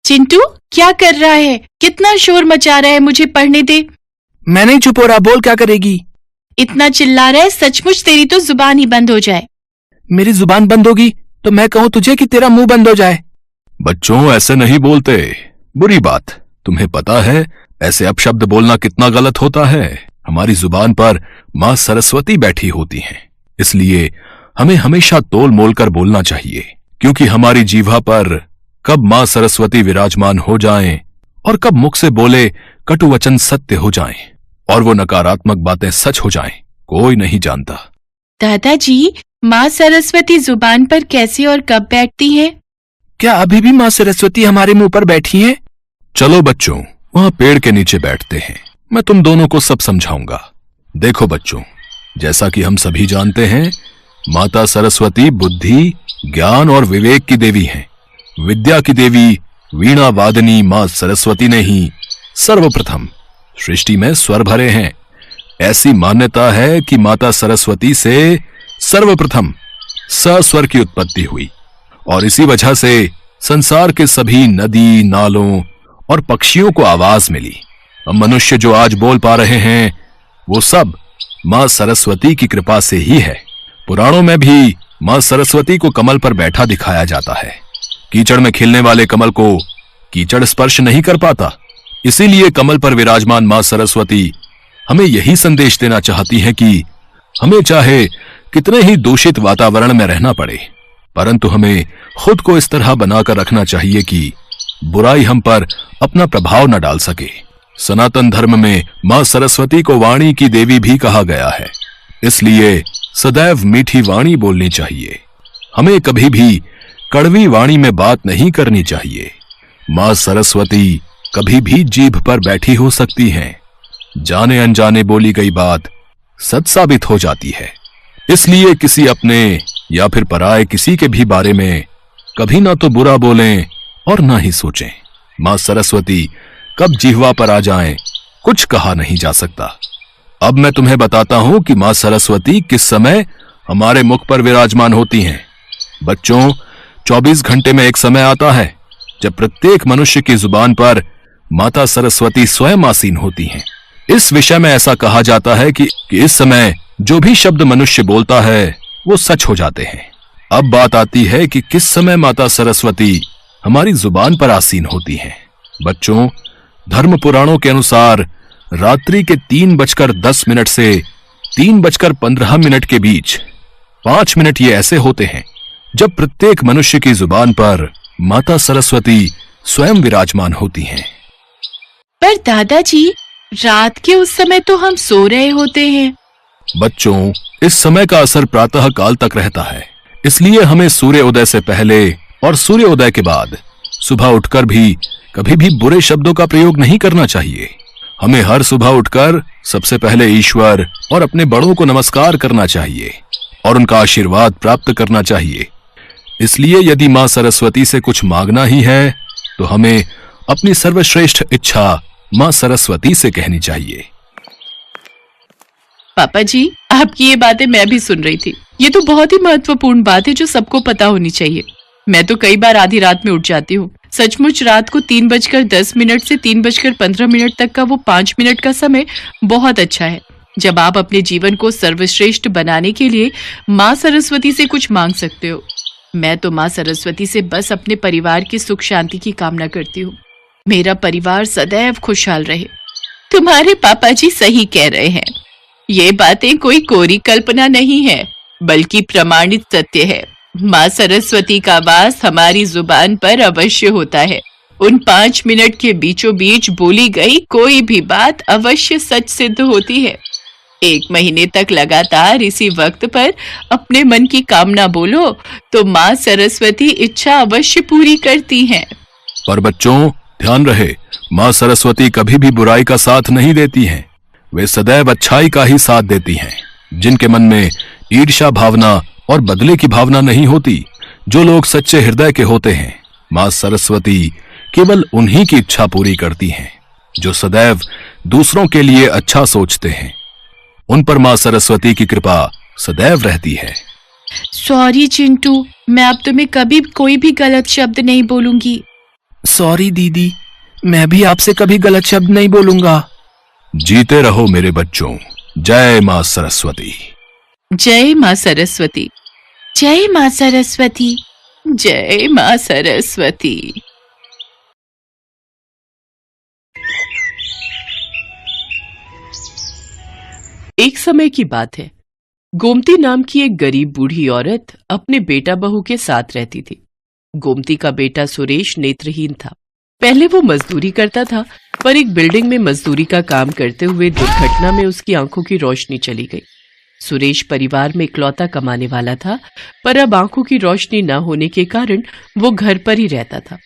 चिंटू, क्या कर रहा है? कितना शोर मचा रहा है, मुझे पढ़ने दे। मैं नहीं चुप हो रहा, बोल क्या करेगी? इतना चिल्ला रहा है, सचमुच तेरी तो जुबान ही बंद हो जाए। मेरी जुबान बंद होगी तो मैं कहूँ तुझे कि तेरा मुंह बंद हो जाए? बच्चों, ऐसे नहीं बोलते, बुरी बात। तुम्हें पता है ऐसे अपशब्द बोलना कितना गलत होता है। हमारी जुबान पर माँ सरस्वती बैठी होती हैं, इसलिए हमें हमेशा तोल मोल कर बोलना चाहिए, क्योंकि हमारी जीवा पर कब माँ सरस्वती विराजमान हो जाएं और कब मुख से बोले कटु वचन सत्य हो जाएं और वो नकारात्मक बातें सच हो जाएं, कोई नहीं जानता। दादाजी, माँ सरस्वती जुबान पर कैसे और कब बैठती है? क्या अभी भी माँ सरस्वती हमारे मुंह पर बैठी है? चलो बच्चों, वहां पेड़ के नीचे बैठते हैं, मैं तुम दोनों को सब समझाऊंगा। देखो बच्चों, जैसा कि हम सभी जानते हैं, माता सरस्वती बुद्धि, ज्ञान और विवेक की देवी हैं। विद्या की देवी वीणा वादनी माँ सरस्वती ने ही सर्वप्रथम सृष्टि में स्वर भरे हैं। ऐसी मान्यता है कि माता सरस्वती से सर्वप्रथम सस्वर की उत्पत्ति हुई और इसी वजह से संसार के सभी नदी, नालों और पक्षियों को आवाज मिली। अब मनुष्य जो आज बोल पा रहे हैं वो सब माँ सरस्वती की कृपा से ही है। पुराणों में भी माँ सरस्वती को कमल पर बैठा दिखाया जाता है। कीचड़ में खिलने वाले कमल को कीचड़ स्पर्श नहीं कर पाता, इसीलिए कमल पर विराजमान माँ सरस्वती हमें यही संदेश देना चाहती है कि हमें चाहे कितने ही दूषित वातावरण में रहना पड़े, परंतु हमें खुद को इस तरह बनाकर रखना चाहिए कि बुराई हम पर अपना प्रभाव न डाल सके। सनातन धर्म में माँ सरस्वती को वाणी की देवी भी कहा गया है, इसलिए सदैव मीठी वाणी बोलनी चाहिए। हमें कभी भी कड़वी वाणी में बात नहीं करनी चाहिए। माँ सरस्वती कभी भी जीभ पर बैठी हो सकती हैं। जाने अनजाने बोली गई बात सच साबित हो जाती है, इसलिए किसी अपने या फिर पराये किसी के भी बारे में कभी ना तो बुरा बोलें और ना ही सोचें। माँ सरस्वती कब जिह्वा पर आ जाएं, कुछ कहा नहीं जा सकता। अब मैं तुम्हें बताता हूं कि माँ सरस्वती किस समय हमारे मुख पर विराजमान होती हैं। बच्चों, 24 घंटे में एक समय आता है जब प्रत्येक मनुष्य की जुबान पर माता सरस्वती स्वयं आसीन होती हैं। इस विषय में ऐसा कहा जाता है कि इस समय जो भी शब्द मनुष्य बोलता है वो सच हो जाते हैं। अब बात आती है कि किस समय माता सरस्वती हमारी जुबान पर आसीन होती हैं। बच्चों, धर्म पुराणों के अनुसार रात्रि के 3:10 से 3:15 के बीच 5 मिनट ये ऐसे होते हैं जब प्रत्येक मनुष्य की जुबान पर माता सरस्वती स्वयं विराजमान होती हैं। पर दादाजी, रात के उस समय तो हम सो रहे होते हैं। बच्चों, इस समय का असर प्रातः काल तक रहता है, इसलिए हमें सूर्य उदय से पहले और सूर्य उदय के बाद सुबह उठकर भी कभी भी बुरे शब्दों का प्रयोग नहीं करना चाहिए। हमें हर सुबह उठकर सबसे पहले ईश्वर और अपने बड़ों को नमस्कार करना चाहिए और उनका आशीर्वाद प्राप्त करना चाहिए। इसलिए यदि माँ सरस्वती से कुछ मांगना ही है तो हमें अपनी सर्वश्रेष्ठ इच्छा माँ सरस्वती से कहनी चाहिए। पापा जी, आपकी ये बातें मैं भी सुन रही थी। ये तो बहुत ही महत्वपूर्ण बात है जो सबको पता होनी चाहिए। मैं तो कई बार आधी रात में उठ जाती हूँ। सचमुच रात को 3:10 से 3:15 तक का वो 5 मिनट का समय बहुत अच्छा है, जब आप अपने जीवन को सर्वश्रेष्ठ बनाने के लिए माँ सरस्वती से कुछ मांग सकते हो। मैं तो माँ सरस्वती से बस अपने परिवार की सुख शांति की कामना करती हूँ। मेरा परिवार सदैव खुशहाल रहे। तुम्हारे पापा जी सही कह रहे हैं। ये बातें कोई कोरी कल्पना नहीं है, बल्कि प्रमाणित सत्य है। माँ सरस्वती का वास हमारी जुबान पर अवश्य होता है। उन 5 मिनट के बीचों बीच बोली गई कोई भी बात अवश्य सच सिद्ध होती है। 1 महीने तक लगातार इसी वक्त पर अपने मन की कामना बोलो तो माँ सरस्वती इच्छा अवश्य पूरी करती हैं। पर बच्चों, ध्यान रहे, माँ सरस्वती कभी भी बुराई का साथ नहीं देती हैं। वे सदैव अच्छाई का ही साथ देती हैं। जिनके मन में ईर्ष्या भावना और बदले की भावना नहीं होती, जो लोग सच्चे हृदय के होते हैं, माँ सरस्वती केवल उन्हीं की इच्छा पूरी करती हैं। जो सदैव दूसरों के लिए अच्छा सोचते हैं, उन पर माँ सरस्वती की कृपा सदैव रहती है। सॉरी चिंटू, मैं अब तुम्हें कभी कोई भी गलत शब्द नहीं बोलूंगी। सॉरी दीदी, मैं भी आपसे कभी गलत शब्द नहीं बोलूंगा। जीते रहो मेरे बच्चों। जय माँ सरस्वती। जय माँ सरस्वती। जय माँ सरस्वती। जय माँ सरस्वती। एक समय की बात है। गोमती नाम की एक गरीब बूढ़ी औरत अपने बेटा बहू के साथ रहती थी। गोमती का बेटा सुरेश नेत्रहीन था। पहले वो मजदूरी करता था, पर एक बिल्डिंग में मजदूरी का काम करते हुए दुर्घटना में उसकी आंखों की रोशनी चली गई। सुरेश परिवार में इकलौता कमाने वाला था, पर अब आंखों की रोशनी न होने के कारण वो घर पर ही रहता था।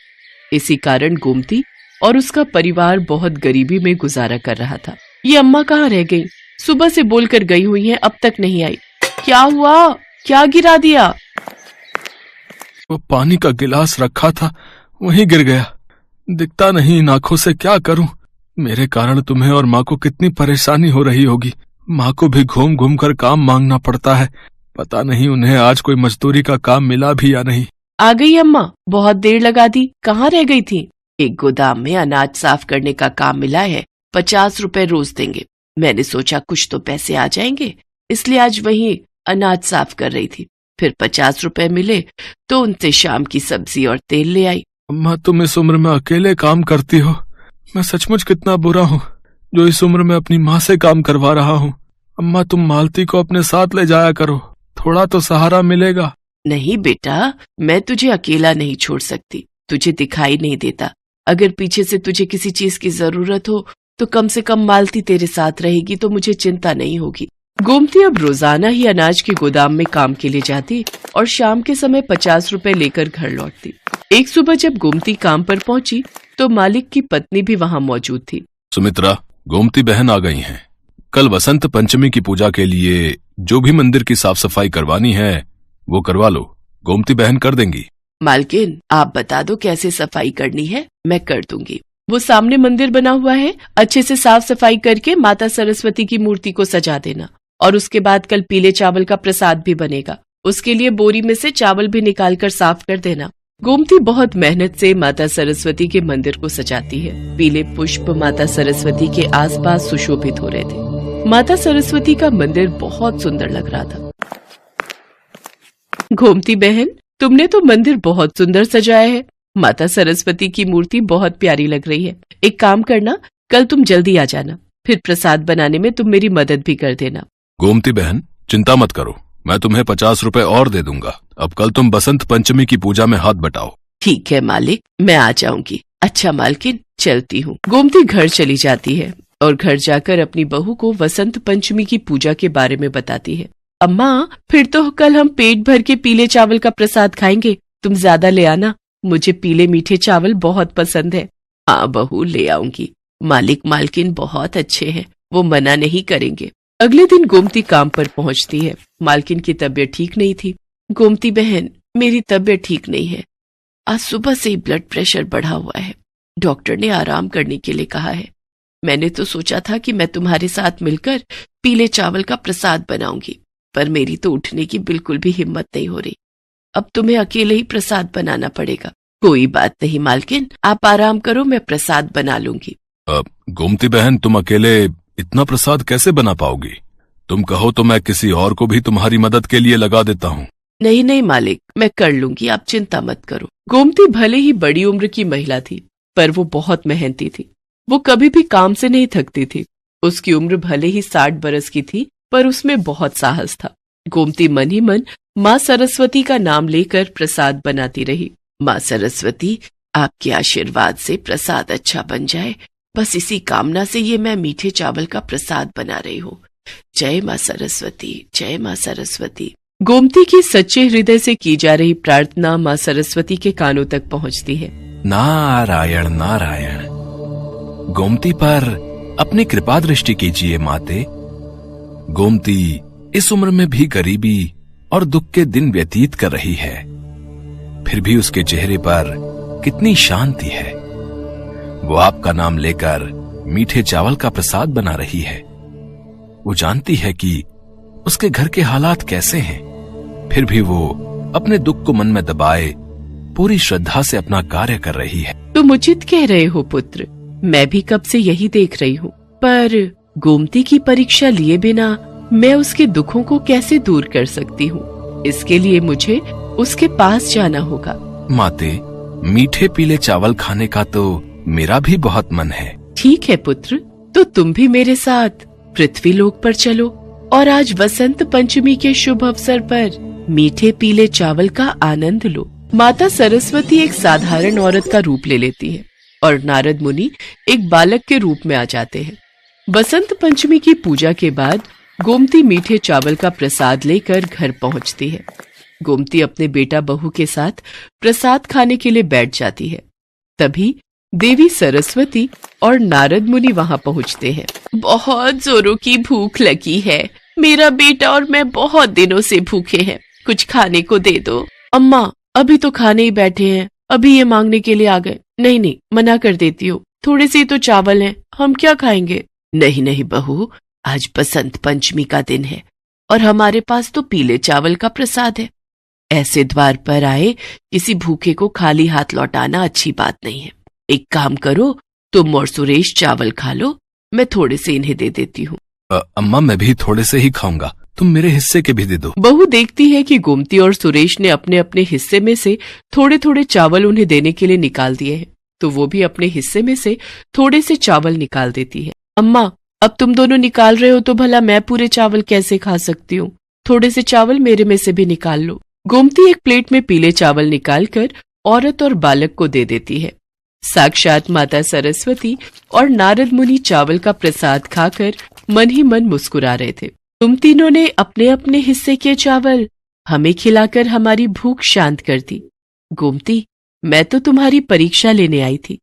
इसी कारण गोमती और उसका परिवार बहुत गरीबी में गुजारा कर रहा था। ये अम्मा कहाँ रह गई? सुबह से बोलकर गई हुई हैं, अब तक नहीं आई। क्या हुआ? क्या गिरा दिया? वो पानी का गिलास रखा था, वहीं गिर गया। दिखता नहीं इन आंखों से, क्या करूं? मेरे कारण तुम्हें और माँ को कितनी परेशानी हो रही होगी। माँ को भी घूम घूम कर काम मांगना पड़ता है। पता नहीं उन्हें आज कोई मजदूरी का काम मिला भी या नहीं। आ गई अम्मा, बहुत देर लगा दी। कहाँ रह गई थी? एक गोदाम में अनाज साफ करने का काम मिला है, 50 रुपए रोज देंगे। मैंने सोचा कुछ तो पैसे आ जाएंगे, इसलिए आज वहीं अनाज साफ कर रही थी। फिर 50 रुपए मिले तो उनसे शाम की सब्जी और तेल ले आई। अम्मा, तुम इस उम्र में अकेले काम करती हो। मैं सचमुच कितना बुरा हूँ जो इस उम्र में अपनी माँ से काम करवा रहा हूँ। अम्मा, तुम मालती को अपने साथ ले जाया करो, थोड़ा तो सहारा मिलेगा। नहीं बेटा, मैं तुझे अकेला नहीं छोड़ सकती। तुझे दिखाई नहीं देता। अगर पीछे से तुझे किसी चीज की जरूरत हो तो कम से कम मालती तेरे साथ रहेगी, तो मुझे चिंता नहीं होगी। गोमती अब रोजाना ही अनाज के गोदाम में काम के लिए जाती और शाम के समय 50 रुपए लेकर घर लौटती। एक सुबह जब गोमती काम पर पहुंची तो मालिक की पत्नी भी वहां मौजूद थी। सुमित्रा, गोमती बहन आ गई हैं। कल वसंत पंचमी की पूजा के लिए जो भी मंदिर की साफ सफाई करवानी है वो करवा लो, गोमती बहन कर देंगी। मालकिन, आप बता दो कैसे सफाई करनी है, मैं कर दूंगी। वो सामने मंदिर बना हुआ है, अच्छे से साफ सफाई करके माता सरस्वती की मूर्ति को सजा देना। और उसके बाद कल पीले चावल का प्रसाद भी बनेगा, उसके लिए बोरी में से चावल भी निकाल कर साफ कर देना। गोमती बहुत मेहनत से माता सरस्वती के मंदिर को सजाती है। पीले पुष्प माता सरस्वती के आसपास सुशोभित हो रहे थे। माता सरस्वती का मंदिर बहुत सुंदर लग रहा था। गोमती बहन, तुमने तो मंदिर बहुत सुंदर सजाया है। माता सरस्वती की मूर्ति बहुत प्यारी लग रही है। एक काम करना, कल तुम जल्दी आ जाना, फिर प्रसाद बनाने में तुम मेरी मदद भी कर देना। गोमती बहन, चिंता मत करो, मैं तुम्हें 50 रुपए और दे दूंगा। अब कल तुम बसंत पंचमी की पूजा में हाथ बटाओ। ठीक है मालिक, मैं आ जाऊंगी। अच्छा मालकिन, चलती हूँ। गोमती घर चली जाती है और घर जाकर अपनी बहू को वसंत पंचमी की पूजा के बारे में बताती है। अम्मा, फिर तो कल हम पेट भर के पीले चावल का प्रसाद खाएंगे। तुम ज्यादा ले आना, मुझे पीले मीठे चावल बहुत पसंद है। हाँ बहू, ले आऊंगी। मालिक मालकिन बहुत अच्छे हैं, वो मना नहीं करेंगे। अगले दिन गोमती काम पर पहुंचती है। मालकिन की तबीयत ठीक नहीं थी। गोमती बहन, मेरी तबीयत ठीक नहीं है। आज सुबह से ही ब्लड प्रेशर बढ़ा हुआ है। डॉक्टर ने आराम करने के लिए कहा है। मैंने तो सोचा था कि मैं तुम्हारे साथ मिलकर पीले चावल का प्रसाद बनाऊंगी, पर मेरी तो उठने की बिल्कुल भी हिम्मत नहीं हो रही। अब तुम्हें अकेले ही प्रसाद बनाना पड़ेगा। कोई बात नहीं मालकिन, आप आराम करो, मैं प्रसाद बना लूंगी। गोमती बहन, तुम अकेले इतना प्रसाद कैसे बना पाओगी? तुम कहो तो मैं किसी और को भी तुम्हारी मदद के लिए लगा देता हूँ। नहीं नहीं मालिक, मैं कर लूंगी, आप चिंता मत करो। गोमती भले ही बड़ी उम्र की महिला थी, पर वो बहुत मेहनती थी। वो कभी भी काम से नहीं थकती थी। उसकी उम्र भले ही 60 बरस की थी, पर उसमें बहुत साहस था। गोमती मन ही मन माँ सरस्वती का नाम लेकर प्रसाद बनाती रही। माँ सरस्वती, आपके आशीर्वाद से प्रसाद अच्छा बन जाए, बस इसी कामना से ये मैं मीठे चावल का प्रसाद बना रही हूँ। जय माँ सरस्वती, जय माँ सरस्वती। गोमती की सच्चे हृदय से की जा रही प्रार्थना माँ सरस्वती के कानों तक पहुँचती है। नारायण नारायण। गोमती पर अपनी कृपा दृष्टि कीजिए माते। गोमती इस उम्र में भी गरीबी और दुख के दिन व्यतीत कर रही है, फिर भी उसके चेहरे पर कितनी शांति है। वो आपका नाम लेकर मीठे चावल का प्रसाद बना रही है। वो जानती है कि उसके घर के हालात कैसे हैं, फिर भी वो अपने दुख को मन में दबाए पूरी श्रद्धा से अपना कार्य कर रही है। तो तुम उचित कह रहे हो पुत्र, मैं भी कब से यही देख रही हूँ। पर गोमती की परीक्षा लिए बिना मैं उसके दुखों को कैसे दूर कर सकती हूँ? इसके लिए मुझे उसके पास जाना होगा। माते, मीठे पीले चावल खाने का तो मेरा भी बहुत मन है। ठीक है पुत्र, तो तुम भी मेरे साथ पृथ्वी लोक पर चलो और आज वसंत पंचमी के शुभ अवसर पर मीठे पीले चावल का आनंद लो। माता सरस्वती एक साधारण औरत का रूप ले लेती है और नारद मुनि एक बालक के रूप में आ जाते हैं। बसंत पंचमी की पूजा के बाद गोमती मीठे चावल का प्रसाद लेकर घर पहुंचती है। गोमती अपने बेटा बहू के साथ प्रसाद खाने के लिए बैठ जाती है। तभी देवी सरस्वती और नारद मुनि वहां पहुंचते हैं। बहुत जोरों की भूख लगी है, मेरा बेटा और मैं बहुत दिनों से भूखे हैं, कुछ खाने को दे दो। अम्मा, अभी तो खाने ही बैठे हैं, अभी ये मांगने के लिए आ गए। नहीं नहीं, मना कर देती हूँ, थोड़े से तो चावल हैं, हम क्या खाएंगे? नहीं नहीं बहू, आज बसंत पंचमी का दिन है और हमारे पास तो पीले चावल का प्रसाद है। ऐसे द्वार पर आए किसी भूखे को खाली हाथ लौटाना अच्छी बात नहीं है। एक काम करो, तुम और सुरेश चावल खा लो, मैं थोड़े से इन्हें दे देती हूँ। अम्मा, मैं भी थोड़े से ही खाऊंगा, तुम मेरे हिस्से के भी दे दो। बहू देखती है कि गोमती और सुरेश ने अपने अपने हिस्से में से थोड़े थोड़े चावल उन्हें देने के लिए निकाल दिए हैं, तो वो भी अपने हिस्से में से थोड़े से चावल निकाल देती है। अम्मा, अब तुम दोनों निकाल रहे हो तो भला मैं पूरे चावल कैसे खा सकती हूँ? थोड़े से चावल मेरे में से भी निकाल लो। गोमती एक प्लेट में पीले चावल निकालकर औरत और बालक को दे देती है। साक्षात माता सरस्वती और नारद मुनि चावल का प्रसाद खाकर मन ही मन मुस्कुरा रहे थे। तुम तीनों ने अपने अपने हिस्से के चावल हमें खिलाकर हमारी भूख शांत कर दी। गोमती, मैं तो तुम्हारी परीक्षा लेने आई थी,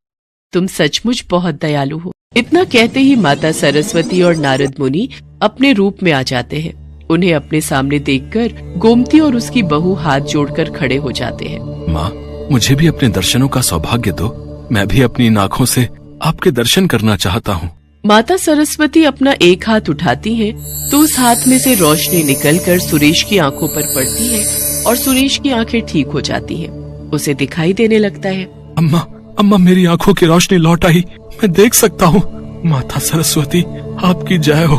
तुम सचमुच बहुत दयालु हो। इतना कहते ही माता सरस्वती और नारद मुनि अपने रूप में आ जाते हैं। उन्हें अपने सामने देखकर गोमती और उसकी बहू हाथ जोड़कर खड़े हो जाते हैं। माँ, मुझे भी अपने दर्शनों का सौभाग्य दो, मैं भी अपनी आँखों से आपके दर्शन करना चाहता हूँ। माता सरस्वती अपना एक हाथ उठाती हैं, तो उस हाथ में से रोशनी निकलकर सुरेश की आंखों पर पड़ती है और सुरेश की आंखें ठीक हो जाती हैं। उसे दिखाई देने लगता है। अम्मा, अम्मा, मेरी आंखों की रोशनी लौट आई, मैं देख सकता हूँ। माता सरस्वती, आपकी जय हो,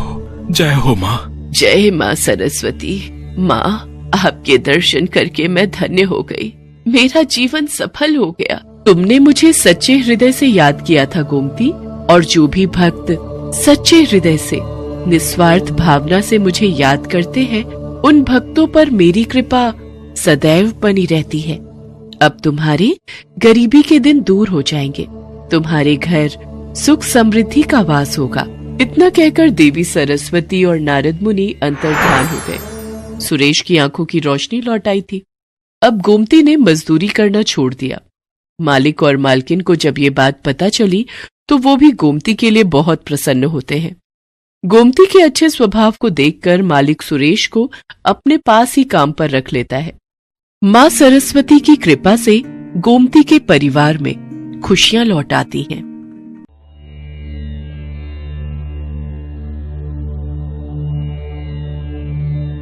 जय हो माँ। जय माँ सरस्वती। माँ, आपके दर्शन करके मैं धन्य हो गई, मेरा जीवन सफल हो गया। तुमने मुझे सच्चे हृदय से याद किया था गोमती, और जो भी भक्त सच्चे हृदय से निस्वार्थ भावना से मुझे याद करते हैं, उन भक्तों पर मेरी कृपा सदैव बनी रहती है। अब तुम्हारे गरीबी के दिन दूर हो जाएंगे, तुम्हारे घर सुख समृद्धि का वास होगा। इतना कहकर देवी सरस्वती और नारद मुनि अंतर्ध्यान हो गए। सुरेश की आंखों की रोशनी लौट आई थी। अब गोमती ने मजदूरी करना छोड़ दिया। मालिक और मालकिन को जब ये बात पता चली तो वो भी गोमती के लिए बहुत प्रसन्न होते हैं। गोमती के अच्छे स्वभाव को देखकर मालिक सुरेश को अपने पास ही काम पर रख लेता है। माँ सरस्वती की कृपा से गोमती के परिवार में खुशियां लौट आती हैं।